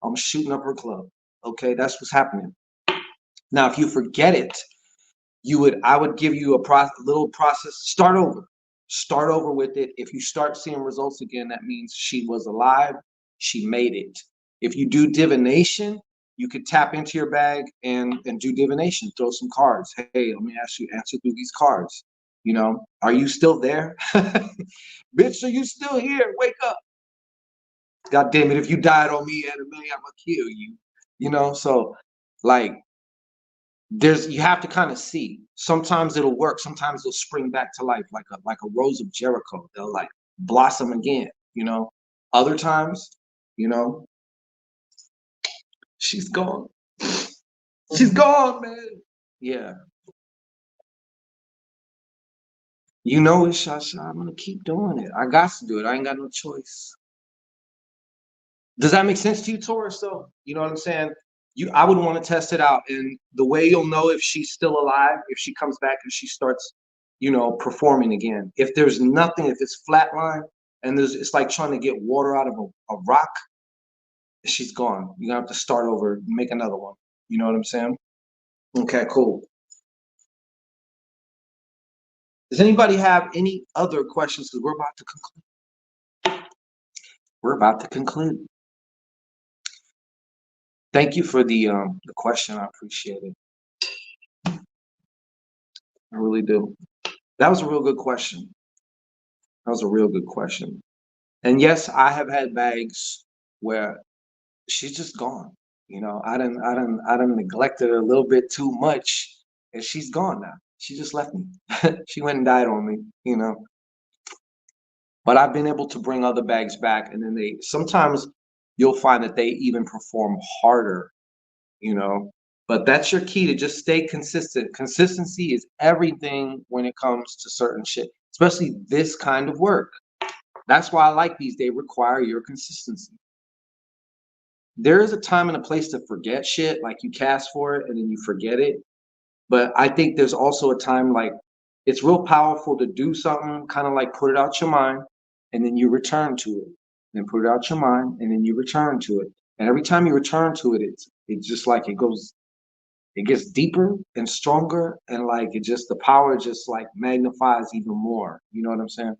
I'm shooting up her club. Okay, that's what's happening. Now, if you forget it, I would give you a little process. Start over with it. If you start seeing results again, that means she was alive. She made it. If you do divination, you could tap into your bag and do divination. Throw some cards. Hey, let me ask you, answer through these cards. You know, are you still there? Bitch, are you still here? Wake up. God damn it, if you died on me, anime, I'm gonna kill you. You know, so like, you have to kind of see. Sometimes it'll work. Sometimes it'll spring back to life like a rose of Jericho. They'll like blossom again. You know. Other times, you know, she's gone. She's gone, man. Yeah. You know it, Shasha. I'm gonna keep doing it. I got to do it. I ain't got no choice. Does that make sense to you, Taurus? Though, you know what I'm saying? I would want to test it out, and the way you'll know if she's still alive, if she comes back and she starts, you know, performing again. If there's nothing, if it's flatline, and it's like trying to get water out of a rock, she's gone. You're gonna have to start over, make another one. You know what I'm saying? Okay, cool. Does anybody have any other questions? Because we're about to conclude. We're about to conclude. Thank you for the question. I appreciate it. I really do. That was a real good question. That was a real good question. And yes, I have had bags where she's just gone. You know, I done neglected her a little bit too much, and she's gone now. She just left me. She went and died on me, you know. But I've been able to bring other bags back, and then they sometimes you'll find that they even perform harder, you know. But that's your key, to just stay consistent. Consistency is everything when it comes to certain shit, especially this kind of work. That's why I like these. They require your consistency. There is a time and a place to forget shit, like you cast for it and then you forget it. But I think there's also a time, like, it's real powerful to do something, kind of like put it out your mind, and then you return to it. Then put it out your mind, and then you return to it. And every time you return to it, it's just like it gets deeper and stronger, and like the power just like magnifies even more. You know what I'm saying?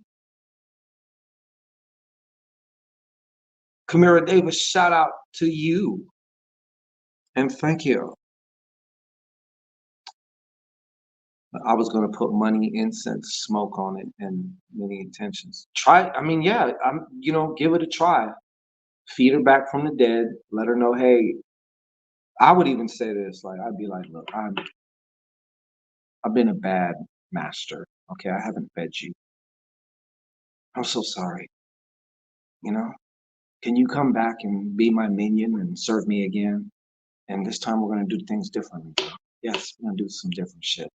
Kamira Davis, shout out to you. And thank you. I was going to put money, incense, smoke on it, and many intentions. Try, I mean, yeah, give it a try. Feed her back from the dead. Let her know, hey, I would even say this, like, I'd be like, look, I've been a bad master. Okay, I haven't fed you. I'm so sorry. You know, can you come back and be my minion and serve me again? And this time we're going to do things differently. Yes, we're going to do some different shit.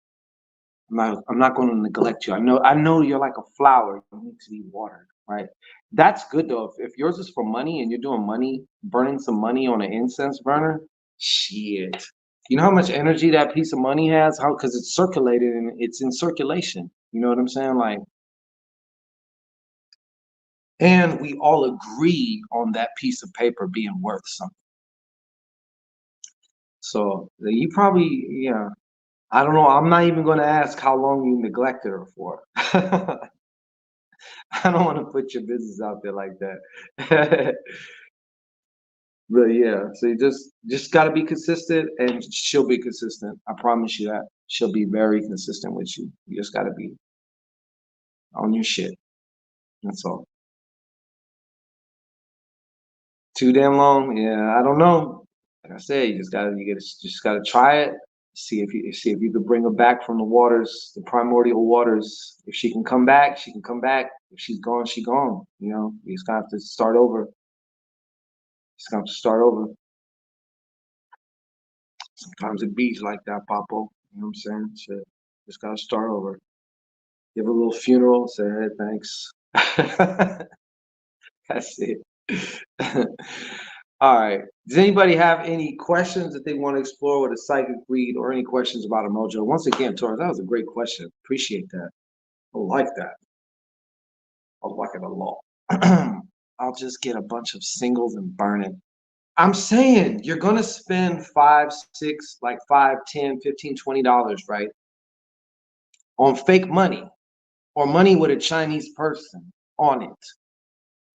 I'm not going to neglect you. I know you're like a flower. You need to be watered, right? That's good though. If yours is for money and you're doing money, burning some money on an incense burner, shit. You know how much energy that piece of money has? How? Because it's circulated and it's in circulation. You know what I'm saying? Like, and we all agree on that piece of paper being worth something. So you probably, yeah. I don't know. I'm not even going to ask how long you neglected her for. I don't want to put your business out there like that. But yeah, so you just got to be consistent, and she'll be consistent. I promise you that. She'll be very consistent with you. You just got to be on your shit. That's all. Too damn long? Yeah, I don't know. Like I said, just gotta try it. See if you could bring her back from the waters, the primordial waters. If she can come back, she can come back. If she's gone, she's gone. You know, you just gonna have to start over. Just gonna have to start over. Sometimes it beats like that, Papo. You know what I'm saying? Shit. Just gotta start over. Give a little funeral, say, hey, thanks. That's it. All right. Does anybody have any questions that they want to explore with a psychic read, or any questions about a mojo? Once again, Taurus, that was a great question. Appreciate that. I like that. I like it a lot. I'll just get a bunch of singles and burn it. I'm saying you're gonna spend $5, $6, like $5, $10, $15, $20, right? On fake money, or money with a Chinese person on it.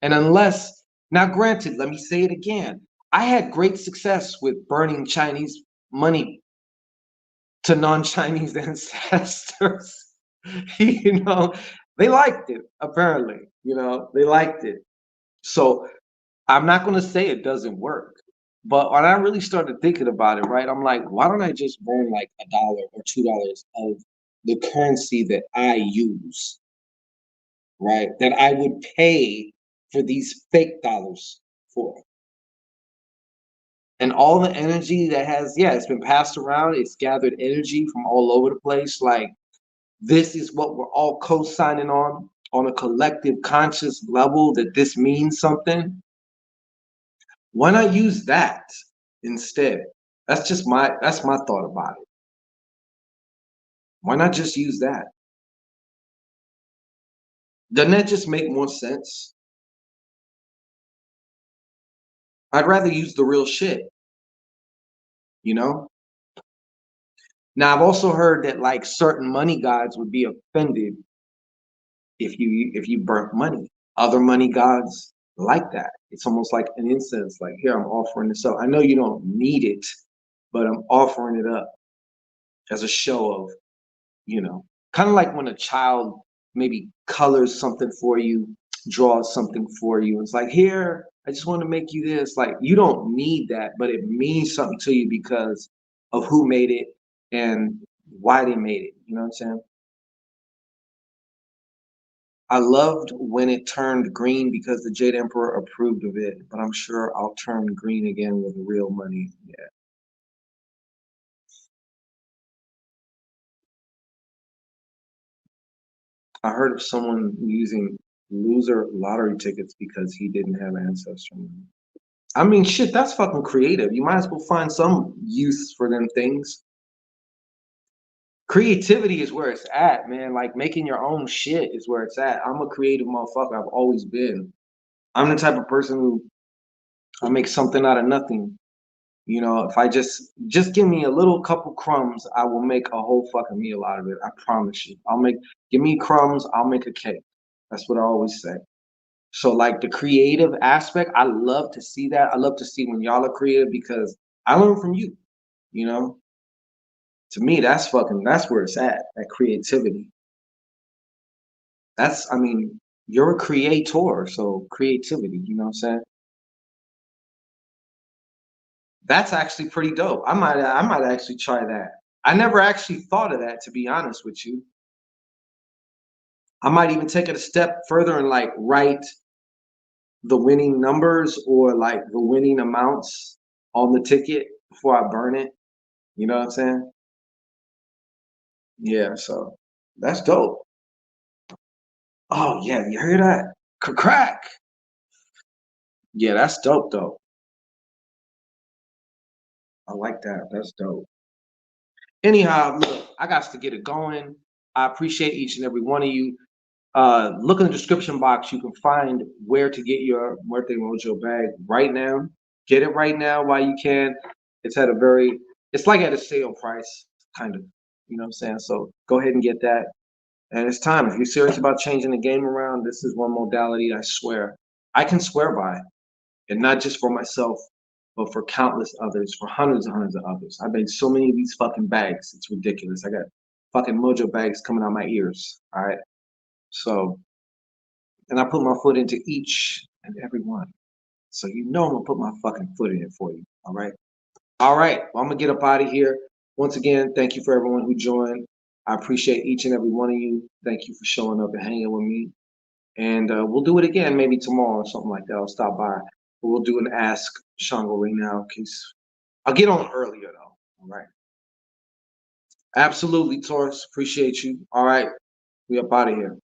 And unless, now granted, let me say it again, I had great success with burning Chinese money to non-Chinese ancestors. You know, they liked it, apparently. You know, they liked it. So I'm not going to say it doesn't work. But when I really started thinking about it, right, I'm like, why don't I just burn like $1 or $2 of the currency that I use, right? That I would pay for these fake dollars for. And all the energy that has, yeah, it's been passed around, it's gathered energy from all over the place. Like, this is what we're all co-signing on a collective conscious level, that this means something. Why not use that instead? That's my thought about it. Why not just use that? Doesn't that just make more sense? I'd rather use the real shit, you know? Now, I've also heard that like certain money gods would be offended if you burnt money. Other money gods, like that. It's almost like an incense, like, here, I'm offering this up. I know you don't need it, but I'm offering it up as a show of, you know, kind of like when a child maybe colors something for you, draws something for you. It's like, here, I just want to make you this. Like, you don't need that, but it means something to you because of who made it and why they made it. You know what I'm saying? I loved when it turned green because the Jade Emperor approved of it, but I'm sure I'll turn green again with real money. Yeah. I heard of someone using loser lottery tickets because he didn't have ancestry money. I mean, shit, that's fucking creative. You might as well find some use for them things. Creativity is where it's at, man. Like making your own shit is where it's at. I'm a creative motherfucker. I've always been. I'm the type of person who I make something out of nothing. You know, if I just give me a little couple crumbs, I will make a whole fucking meal out of it. I promise you. Give me crumbs, I'll make a cake. That's what I always say. So like the creative aspect, I love to see that. I love to see when y'all are creative because I learn from you, you know? To me, that's where it's at, that creativity. I mean, you're a creator, so creativity, you know what I'm saying? That's actually pretty dope. I might actually try that. I never actually thought of that, to be honest with you. I might even take it a step further and like write the winning numbers or like the winning amounts on the ticket before I burn it. You know what I'm saying? Yeah, so that's dope. Oh yeah, you hear that? Crack. Yeah, that's dope though. I like that. That's dope. Anyhow, look, I got to get it going. I appreciate each and every one of you. Look in the description box. You can find where to get your Muerte Mojo bag right now. Get it right now while you can. It's at a very, it's like at a sale price, kind of. You know what I'm saying? So go ahead and get that. And it's time. If you're serious about changing the game around, this is one modality I swear I can swear by. And not just for myself, but for countless others, for hundreds of others. I've made so many of these fucking bags. It's ridiculous. I got fucking Mojo bags coming out my ears. All right. So, and I put my foot into each and every one. So you know I'm gonna put my fucking foot in it for you. All right. All right. Well, I'm gonna get up out of here. Once again, thank you for everyone who joined. I appreciate each and every one of you. Thank you for showing up and hanging with me. And we'll do it again maybe tomorrow or something like that. I'll stop by. But we'll do an Ask Shango right now in case I'll get on earlier though. All right. Absolutely, Taurus. Appreciate you. All right. We up out of here.